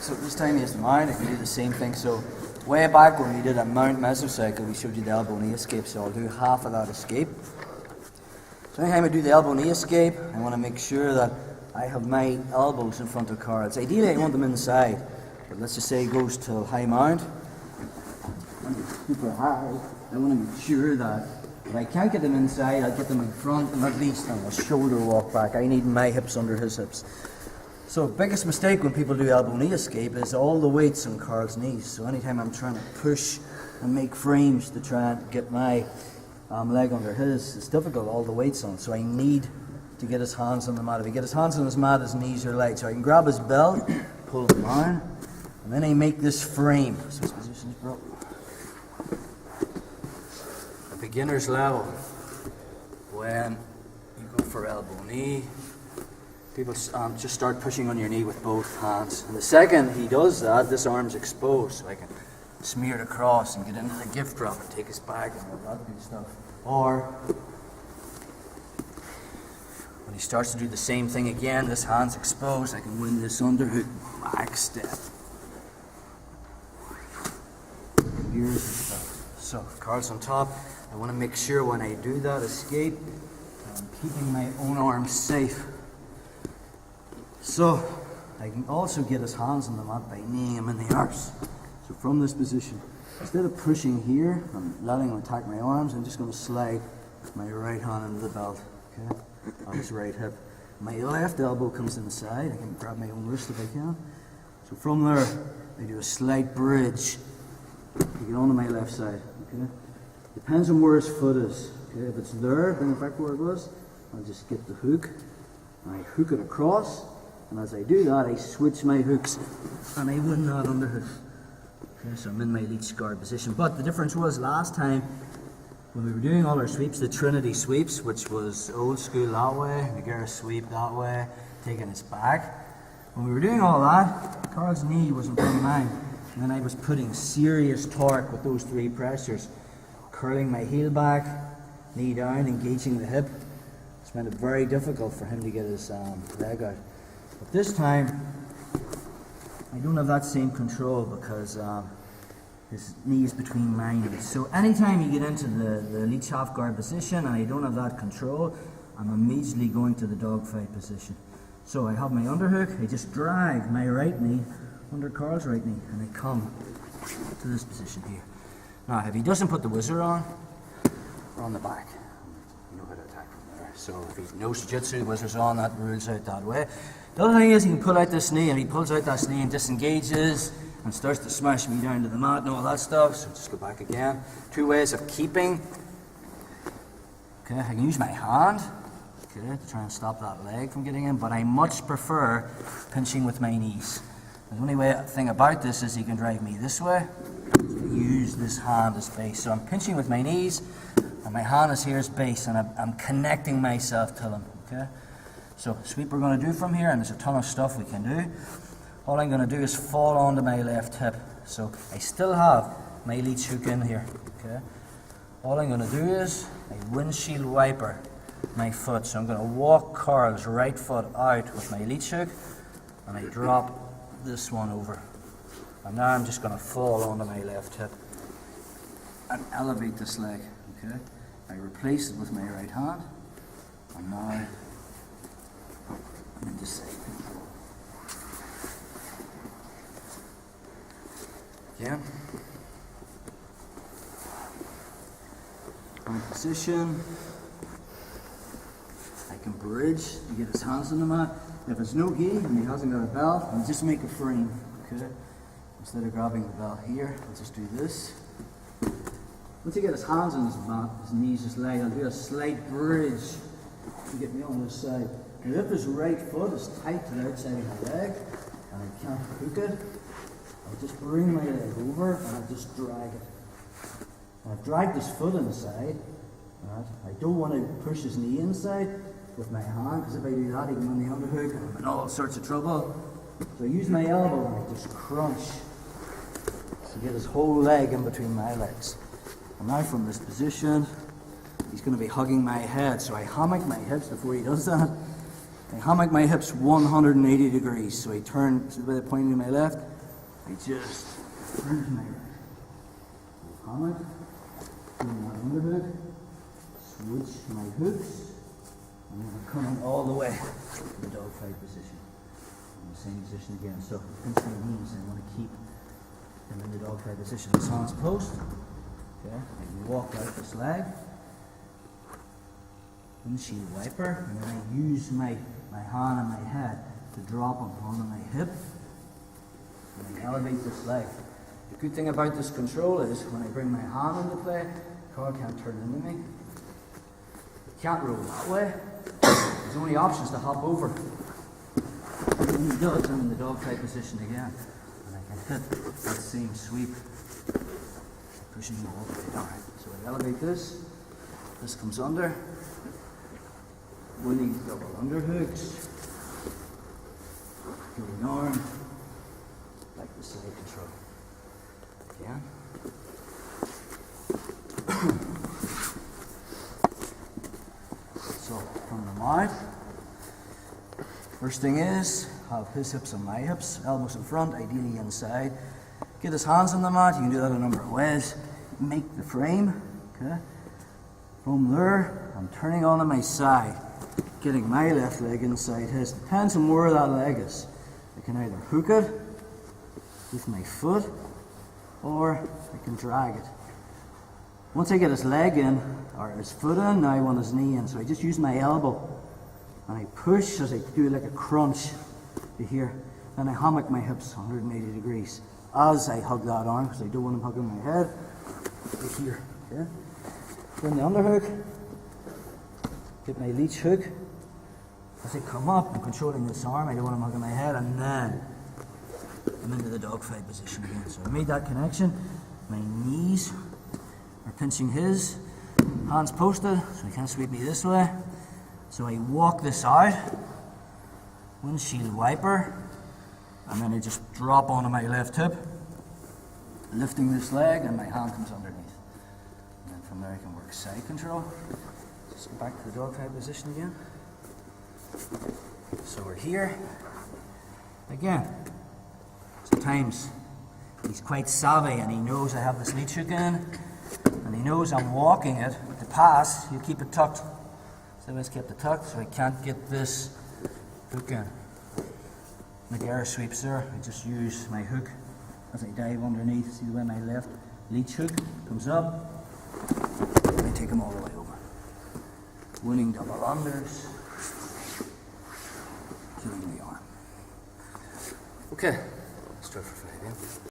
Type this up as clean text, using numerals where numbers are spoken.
So this time he has the mount, I can do the same thing. So way back when we did a mount mesocycle, we showed you the elbow knee escape, so I'll do half of that escape. So anytime I do the elbow knee escape, I want to make sure that I have my elbows in front of Carl's. Ideally I want them inside, but let's just say it goes to high mount, super high. I want to make sure that if I can't get them inside, I'll get them in front, and at least on a shoulder walk back. I need my hips under his hips. So biggest mistake when people do elbow knee escape is all the weight's on Carl's knees. So anytime I'm trying to push and make frames to try and get my leg under his, it's difficult, all the weight's on. So I need to get his hands on the mat. If he get his hands on his mat, his knees are light. So I can grab his belt, pull him down, and then I make this frame. So his position's broken. At beginner's level, when you go for elbow knee, people just start pushing on your knee with both hands. And the second he does that, this arm's exposed, so I can smear it across and get into the gift drop and take his bag and all that good stuff. Or when he starts to do the same thing again, this hand's exposed, I can win this underhook back step. Here's the stuff. So Carl's on top. I want to make sure when I do that escape, I'm keeping my own arms safe. So I can also get his hands on the mat by kneeing him in the arse. So from this position, instead of pushing here and letting him attack my arms, I'm just going to slide my right hand into the belt, okay, on his right hip. My left elbow comes inside. I can grab my own wrist if I can. So from there, I do a slight bridge to get onto my left side, okay. Depends on where his foot is, okay. If it's there, bring it back where it was, I'll just get the hook, and I hook it across. And as I do that, I switch my hooks and I win that underhook. Okay, so I'm in my leech guard position. But the difference was last time, when we were doing all our sweeps, the Trinity sweeps, which was old school that way, McGarris sweep that way, taking his back. When we were doing all that, Carl's knee was in front of mine. And then I was putting serious torque with those three pressures, curling my heel back, knee down, engaging the hip. It's made it very difficult for him to get his leg out. But this time, I don't have that same control because his knee is between my knees. So anytime you get into the leech half guard position and I don't have that control, I'm immediately going to the dogfight position. So I have my underhook, I just drag my right knee under Carl's right knee and I come to this position here. Now if he doesn't put the whizzer on, we're on the back. You know how to attack from there. So if he knows jitsu, whizzer's on, that rules out that way. The other thing is he can pull out this knee, and he pulls out that knee and disengages and starts to smash me down to the mat and all that stuff. So just go back again. Two ways of keeping. Okay, I can use my hand, okay, to try and stop that leg from getting in, but I much prefer pinching with my knees. The only thing about this is he can drive me this way. So I use this hand as base. So I'm pinching with my knees, and my hand is here as base, and I'm connecting myself to them. Okay. So sweep we're going to do from here, and there's a ton of stuff we can do. All I'm going to do is fall onto my left hip. So I still have my leech hook in here. Okay. All I'm going to do is I windshield wiper my foot. So I'm going to walk Carl's right foot out with my leech hook, and I drop this one over. And now I'm just going to fall onto my left hip and elevate this leg. Okay. I replace it with my right hand, and now I'm in this side. Again. On position. I can bridge to get his hands on the mat. If it's no gi and he hasn't got a belt, I'll just make a frame. Okay. Instead of grabbing the belt here, I'll just do this. Once he gets his hands on his mat, his knees just light, I'll do a slight bridge to get me on this side. And if his right foot is tight to the outside of my leg, and I can't hook it, I'll just bring my leg over and I'll just drag it. And I've dragged his foot inside. Right? I don't want to push his knee inside with my hand, because if I do that, he can run the underhook and I'm in all sorts of trouble. So I use my elbow and I just crunch to get his whole leg in between my legs. And now from this position, he's going to be hugging my head. So I hammock my hips before he does that. I hammock my hips 180 degrees. So I turn, so by the pointing to my left, I just bring my hammock, bring my underhook, switch my hooks, and then I'm coming all the way to the dog fight position. In the same position again. So pinch my knees, I want to keep them in the dog fight position. This hand's post. Okay, I walk out this leg. Windshield wiper, and then I use my hand and my head to drop them onto my hip. And I elevate this leg. The good thing about this control is when I bring my hand into play, the car can't turn into me. It can't roll that way. There's only options to hop over. When he does, I'm in the dog fight position again. And I can hit that same sweep. Pushing him all the way down. So I elevate this. This comes under. Winning double underhooks. Going arm. Like the side control. Again. So from the mount. First thing is, have his hips on my hips, elbows in front, ideally inside. Get his hands on the mat, you can do that a number of ways. Make the frame, okay? From there, I'm turning onto my side, getting my left leg inside his. Depends on where that leg is. I can either hook it with my foot, or I can drag it. Once I get his leg in, or his foot in, now I want his knee in. So I just use my elbow. And I push as I do like a crunch to here. Then I hammock my hips 180 degrees as I hug that arm, because I don't want him hugging my head. To here. Okay? Then the underhook. Get my leech hook. As I come up, I'm controlling this arm. I don't want him hugging my head. And then I'm into the dog fight position again. So I made that connection. My knees are pinching his. Hands posted, so he can't sweep me this way. So I walk this out, windshield wiper, and then I just drop onto my left hip, lifting this leg, and my hand comes underneath. And then from there I can work side control. Just go back to the dog fight position again. So we're here. Again, sometimes he's quite savvy and he knows I have this leech hook in, and he knows I'm walking it to pass. You keep it tucked. So I've kept it tucked, so I can't get this hook in. Like air sweeps there, I just use my hook as I dive underneath. See the way my left leech hook comes up, and I take him all the way over. Winning double unders, killing the arm. Okay, let's try for 5, yeah?